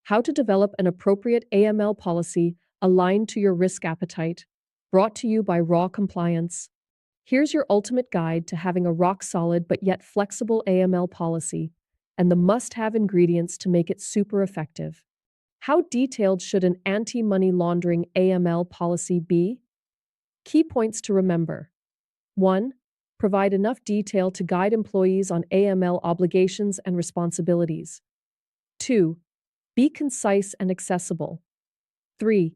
How to develop an appropriate AML policy aligned to your risk appetite. Brought to you by Raw Compliance. Here's your ultimate guide to having a rock-solid but yet flexible AML policy, and the must-have ingredients to make it super effective. How detailed should an anti-money laundering AML policy be? Key points to remember. 1. Provide enough detail to guide employees on AML obligations and responsibilities. 2. Be concise and accessible. 3.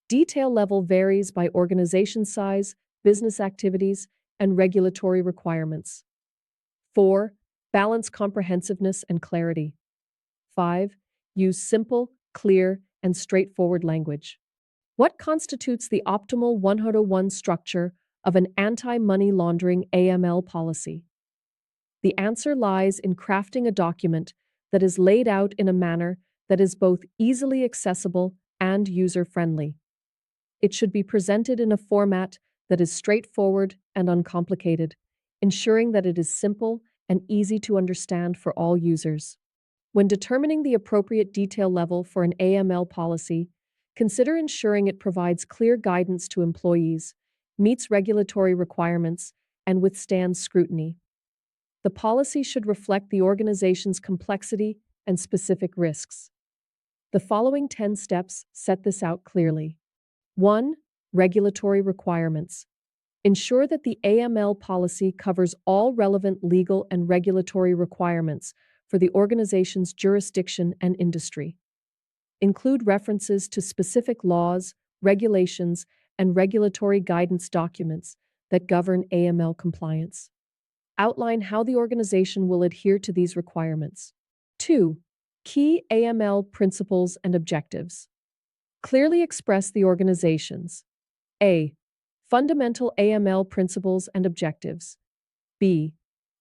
Detail level varies by organization size, business activities, and regulatory requirements. 4. Balance comprehensiveness and clarity. 5. Use simple, clear, and straightforward language. What constitutes the optimal 101 structure of an anti-money laundering AML policy? The answer lies in crafting a document that is laid out in a manner that is both easily accessible and user-friendly. It should be presented in a format that is straightforward and uncomplicated, ensuring that it is simple and easy to understand for all users. When determining the appropriate detail level for an AML policy, consider ensuring it provides clear guidance to employees, meets regulatory requirements, and withstands scrutiny. The policy should reflect the organization's complexity and specific risks. The following 10 steps set this out clearly. 1. Regulatory requirements. Ensure that the AML policy covers all relevant legal and regulatory requirements for the organization's jurisdiction and industry. Include references to specific laws, regulations, and regulatory guidance documents that govern AML compliance. Outline how the organization will adhere to these requirements. 2. Key AML principles and objectives. Clearly express the organization's A. Fundamental AML principles and objectives. B.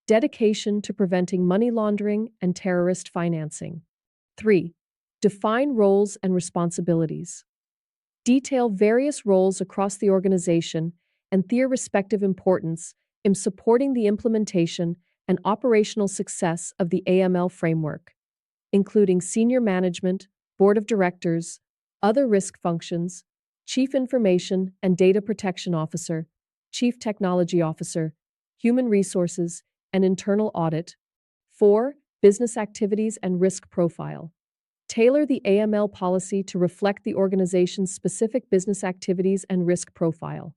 Dedication to preventing money laundering and terrorist financing. 3. Define roles and responsibilities. Detail various roles across the organization and their respective importance in supporting the implementation and operational success of the AML framework, including senior management, board of directors, other risk functions, chief information and data protection officer, chief technology officer, human resources, and internal audit. 4. Business activities and risk profile. Tailor the AML policy to reflect the organization's specific business activities and risk profile.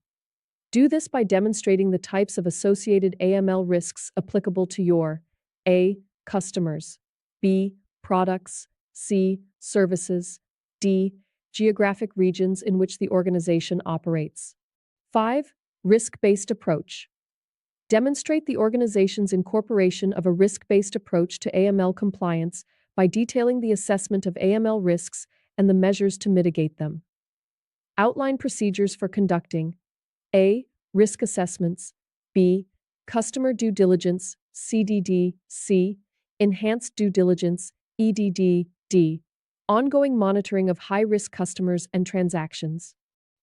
Do this by demonstrating the types of associated AML risks applicable to your A. Customers, B. Products, C. Services, D. Geographic regions in which the organization operates. 5. Risk-based approach. Demonstrate the organization's incorporation of a risk-based approach to AML compliance by detailing the assessment of AML risks and the measures to mitigate them. Outline procedures for conducting A. Risk assessments, B. Customer due diligence, CDD, C. Enhanced due diligence, EDD, D. Ongoing monitoring of high-risk customers and transactions.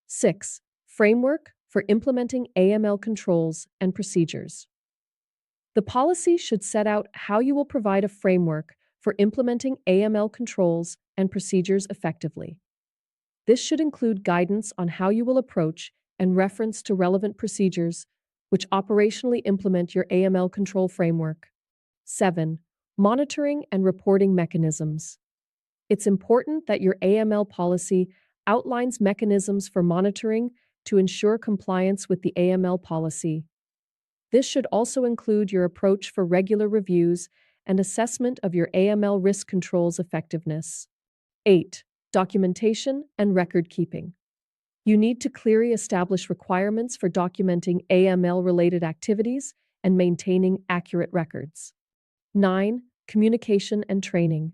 6. Framework for implementing AML controls and procedures. The policy should set out how you will provide a framework for implementing AML controls and procedures effectively. This should include guidance on how you will approach and reference to relevant procedures which operationally implement your AML control framework. 7. Monitoring and reporting mechanisms. It's important that your AML policy outlines mechanisms for monitoring to ensure compliance with the AML policy. This should also include your approach for regular reviews and assessment of your AML risk controls effectiveness. 8. Documentation and record keeping. You need to clearly establish requirements for documenting AML-related activities and maintaining accurate records. 9. Communication and training.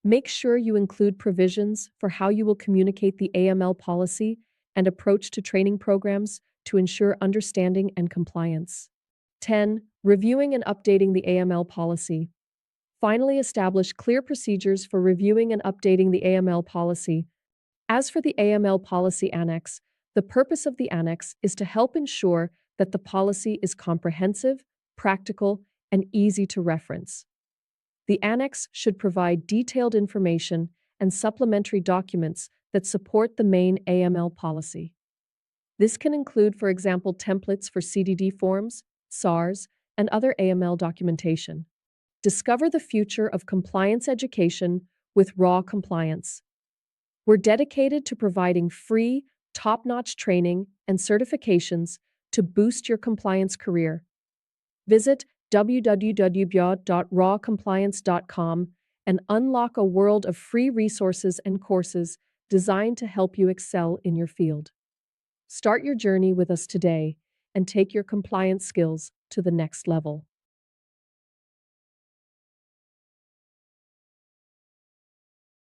Make sure you include provisions for how you will communicate the AML policy and approach to training programs to ensure understanding and compliance. 10. Reviewing and updating the AML policy. Finally, establish clear procedures for reviewing and updating the AML policy. As for the AML Policy Annex, the purpose of the annex is to help ensure that the policy is comprehensive, practical, and easy to reference. The annex should provide detailed information and supplementary documents that support the main AML policy. This can include, for example, templates for CDD forms, SARs, and other AML documentation. Discover the future of compliance education with Raw Compliance. We're dedicated to providing free, top-notch training and certifications to boost your compliance career. Visit www.rawcompliance.com and unlock a world of free resources and courses designed to help you excel in your field. Start your journey with us today and take your compliance skills to the next level.